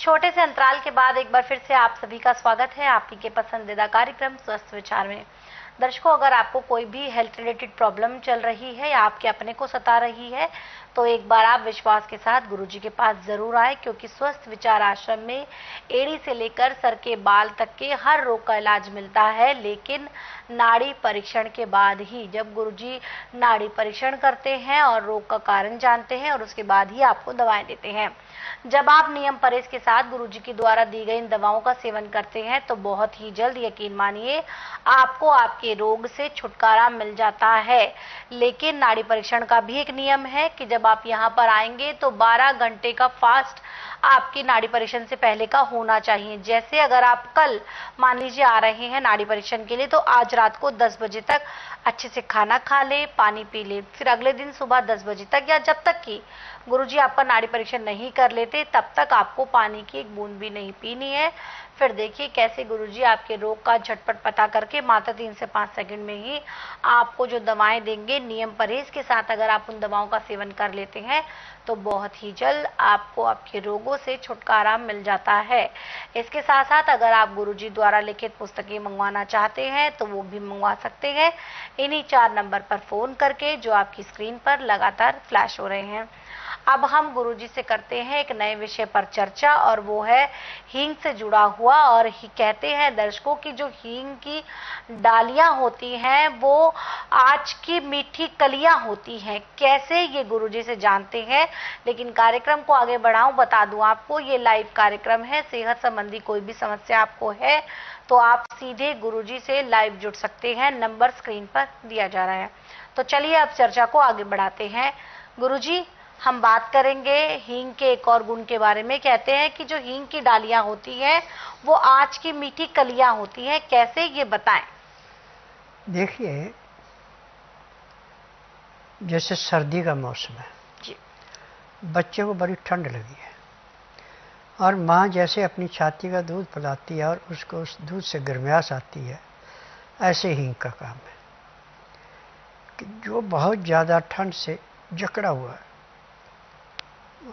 छोटे से अंतराल के बाद एक बार फिर से आप सभी का स्वागत है आप ही के पसंदीदा कार्यक्रम स्वस्थ विचार में। दर्शकों, अगर आपको कोई भी हेल्थ रिलेटेड प्रॉब्लम चल रही है या आपके अपने को सता रही है तो एक बार आप विश्वास के साथ गुरुजी के पास जरूर आए, क्योंकि स्वस्थ विचार आश्रम में एड़ी से लेकर सर के बाल तक के हर रोग का इलाज मिलता है, लेकिन नाड़ी परीक्षण के बाद ही। जब गुरुजी नाड़ी परीक्षण करते हैं और रोग का कारण जानते हैं और उसके बाद ही आपको दवाएं देते हैं। जब आप नियम परहेज के साथ गुरुजी की द्वारा दी गई इन दवाओं का सेवन करते हैं तो बहुत ही जल्द, यकीन मानिए, आपको आपके रोग से छुटकारा मिल जाता है। लेकिन नाड़ी परीक्षण का भी एक नियम है कि जब आप यहाँ पर आएंगे तो 12 घंटे का फास्ट आपकी नाड़ी परीक्षण से पहले का होना चाहिए। जैसे अगर आप कल मान लीजिए आ रहे हैं नाड़ी परीक्षण के लिए, तो आज रात को 10 बजे तक अच्छे से खाना खा ले, पानी पी ले, फिर अगले दिन सुबह 10 बजे तक या जब तक कि गुरुजी आपका नाड़ी परीक्षण नहीं कर लेते तब तक आपको पानी की एक बूंद भी नहीं पीनी है। फिर देखिए कैसे गुरुजी आपके रोग का झटपट पता करके मात्र 3 से 5 सेकंड में ही आपको जो दवाएं देंगे, नियम परहेज के साथ अगर आप उन दवाओं का सेवन कर लेते हैं तो बहुत ही जल्द आपको आपके रोगों से छुटकारा मिल जाता है। इसके साथ साथ अगर आप गुरुजी द्वारा लिखित पुस्तकें मंगवाना चाहते हैं तो वो भी मंगवा सकते हैं इन्हीं 4 नंबर पर फोन करके, जो आपकी स्क्रीन पर लगातार फ्लैश हो रहे हैं। अब हम गुरुजी से करते हैं एक नए विषय पर चर्चा, और वो है हींग से जुड़ा हुआ। और कहते हैं दर्शकों की जो हींग की डालियां होती हैं वो आज की मीठी कलियां होती हैं। कैसे, ये गुरुजी से जानते हैं। लेकिन कार्यक्रम को आगे बढ़ाऊं, बता दूं आपको, ये लाइव कार्यक्रम है। सेहत संबंधी कोई भी समस्या आपको है तो आप सीधे गुरुजी से लाइव जुड़ सकते हैं। नंबर स्क्रीन पर दिया जा रहा है। तो चलिए अब चर्चा को आगे बढ़ाते हैं। गुरुजी, हम बात करेंगे हींग के एक और गुण के बारे में। कहते हैं कि जो हींग की डालियां होती हैं वो आज की मीठी कलियां होती हैं। कैसे, ये बताएं। देखिए, जैसे सर्दी का मौसम है जी, बच्चे को बड़ी ठंड लगी है और माँ जैसे अपनी छाती का दूध पिलाती है और उसको उस दूध से गर्माहट आती है, ऐसे हींग का काम है कि जो बहुत ज़्यादा ठंड से जकड़ा हुआ है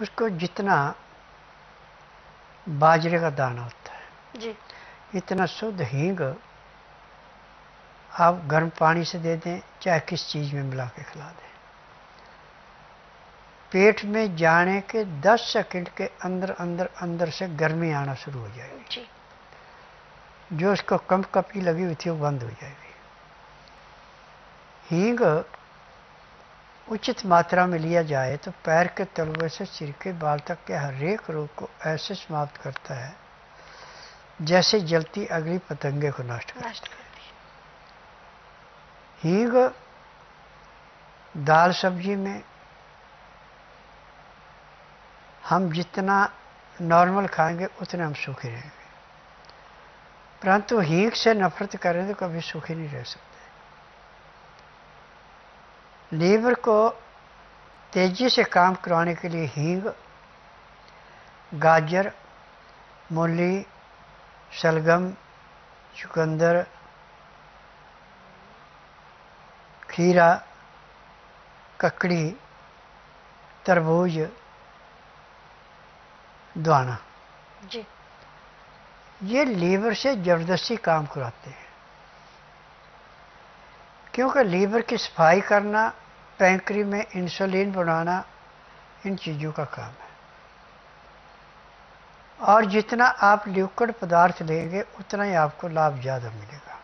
उसको जितना बाजरे का दाना होता है जी, इतना शुद्ध हींग आप गर्म पानी से दे दें, चाहे किस चीज़ में मिला के खिला दें, पेट में जाने के 10 सेकंड के अंदर अंदर अंदर से गर्मी आना शुरू हो जाएगी जी। जो उसको कंपकपी लगी हुई थी वो बंद हो जाएगी। हींग उचित मात्रा में लिया जाए तो पैर के तलवे से सिर के बाल तक के हर एक रोग को ऐसे समाप्त करता है जैसे जलती अगली पतंगे को नष्ट करती है। हींग दाल सब्जी में हम जितना नॉर्मल खाएंगे उतने हम सुखी रहेंगे, परंतु हींग से नफरत करें तो कभी सुखी नहीं रह सकते। लीवर को तेजी से काम करवाने के लिए हींग, गाजर, मूली, शलगम, चुकंदर, खीरा, ककड़ी, तरबूज, दाना, जी, ये लीवर से जबरदस्ती काम कराते हैं, क्योंकि लीवर की सफाई करना, पैंक्री में इंसुलिन बनाना, इन चीज़ों का काम है। और जितना आप लिक्विड पदार्थ लेंगे उतना ही आपको लाभ ज़्यादा मिलेगा।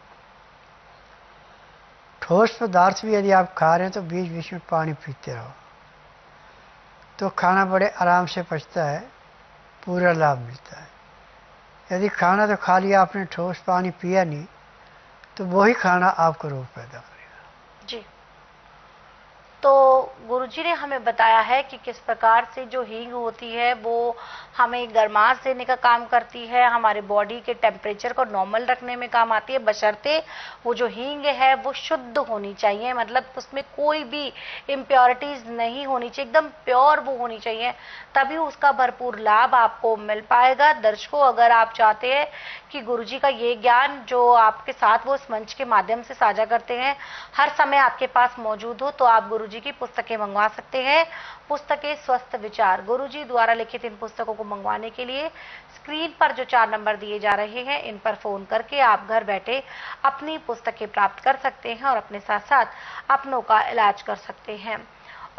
ठोस पदार्थ भी यदि आप खा रहे हैं तो बीच बीच में पानी पीते रहो तो खाना बड़े आराम से पचता है, पूरा लाभ मिलता है। यदि खाना तो खा लिया आपने, ठोस पानी पिया नहीं, तो वही खाना आपको रोग पैदा करेगा। जी। तो गुरुजी ने हमें बताया है कि किस प्रकार से जो हींग होती है वो हमें गर्माहट देने का काम करती है, हमारे बॉडी के टेम्परेचर को नॉर्मल रखने में काम आती है, बशर्ते वो जो हींग है वो शुद्ध होनी चाहिए, मतलब उसमें कोई भी इम्प्योरिटीज नहीं होनी चाहिए, एकदम प्योर वो होनी चाहिए, तभी उसका भरपूर लाभ आपको मिल पाएगा। दर्शकों, अगर आप चाहते हैं कि गुरुजी का ये ज्ञान जो आपके साथ वो इस मंच के माध्यम से साझा करते हैं हर समय आपके पास मौजूद हो, तो आप गुरुजी की पुस्तकें मंगवा सकते हैं। पुस्तकें स्वस्थ विचार, गुरुजी द्वारा लिखित इन पुस्तकों को को मंगवाने के लिए स्क्रीन पर जो 4 नंबर दिए जा रहे हैं, इन पर फोन करके आप घर बैठे अपनी पुस्तकें प्राप्त कर सकते हैं और अपने साथ साथ अपनों का इलाज कर सकते हैं।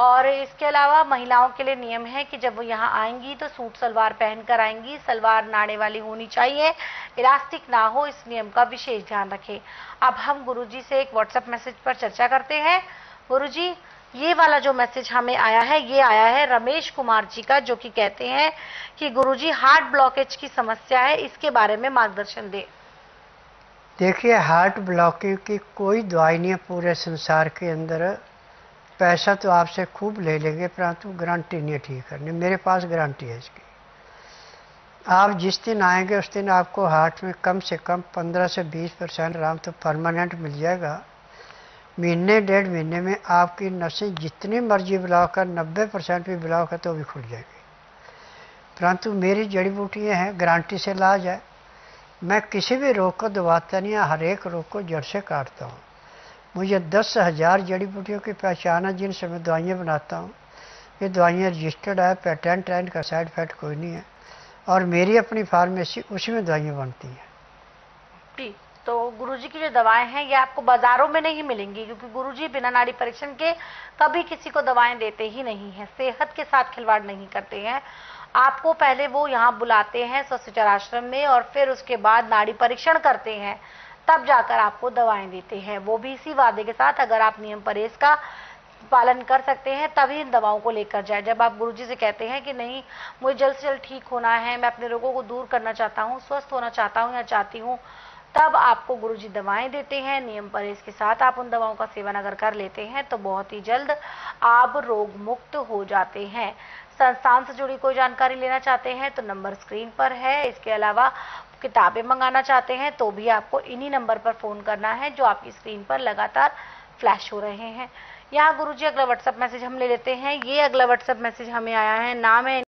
और इसके अलावा महिलाओं के लिए नियम है कि जब वो यहाँ आएंगी तो सूट सलवार पहनकर आएंगी, सलवार नाड़े वाली होनी चाहिए, इलास्टिक ना हो, इस नियम का विशेष ध्यान रखें। अब हम गुरुजी से एक व्हाट्सएप मैसेज पर चर्चा करते हैं। गुरुजी, ये वाला जो मैसेज हमें आया है, ये आया है रमेश कुमार जी का, जो कि कहते हैं कि गुरुजी हार्ट ब्लॉकेज की समस्या है, इसके बारे में मार्गदर्शन दें। देखिए, हार्ट ब्लॉकेज की कोई दवाई नहीं है पूरे संसार के अंदर। पैसा तो आपसे खूब ले लेंगे, परंतु गारंटी नहीं है ठीक करने। मेरे पास गारंटी है इसकी। आप जिस दिन आएंगे उस दिन आपको हार्ट में कम से कम 15 से 20% आराम तो परमानेंट मिल जाएगा। महीने 1.5 महीने में आपकी नसें जितनी मर्जी ब्लॉक है, 90% भी ब्लॉक है तो भी खुल जाएगी। परंतु मेरी जड़ी बूटियाँ हैं, गारंटी से इलाज है। मैं किसी भी रोग को दबाता नहीं है, हर एक रोग को जड़ से काटता हूँ। मुझे 10,000 जड़ी बूटियों की पहचान है जिनसे मैं दवाइयाँ बनाता हूँ। ये दवाइयाँ रजिस्टर्ड है, पेटेंट है, इनका साइड इफेक्ट कोई नहीं है और मेरी अपनी फार्मेसी उसी में दवाइयाँ बनती हैं। जी, तो गुरुजी की जो दवाएं हैं ये आपको बाजारों में नहीं मिलेंगी, क्योंकि गुरुजी बिना नाड़ी परीक्षण के कभी किसी को दवाएं देते ही नहीं हैं, सेहत के साथ खिलवाड़ नहीं करते हैं। आपको पहले वो यहाँ बुलाते हैं स्वस्थ विचार आश्रम में और फिर उसके बाद नाड़ी परीक्षण करते हैं, तब जाकर आपको दवाएं देते हैं, वो भी इसी वादे के साथ अगर आप नियम परहेज का पालन कर सकते हैं तभी इन दवाओं को लेकर जाए। जब आप गुरुजी से कहते हैं कि नहीं, मुझे जल्द से जल्द ठीक होना है, मैं अपने रोगों को दूर करना चाहता हूँ, स्वस्थ होना चाहता हूँ या चाहती हूँ, तब आपको गुरुजी दवाएं देते हैं। नियम परहेज के साथ आप उन दवाओं का सेवन अगर कर लेते हैं तो बहुत ही जल्द आप रोग मुक्त हो जाते हैं। संस्थान से जुड़ी कोई जानकारी लेना चाहते हैं तो नंबर स्क्रीन पर है। इसके अलावा किताबें मंगाना चाहते हैं तो भी आपको इन्हीं नंबर पर फोन करना है जो आपकी स्क्रीन पर लगातार फ्लैश हो रहे हैं। यहाँ गुरुजी अगला व्हाट्सएप मैसेज हम ले लेते हैं। ये अगला व्हाट्सएप मैसेज हमें आया है, नाम है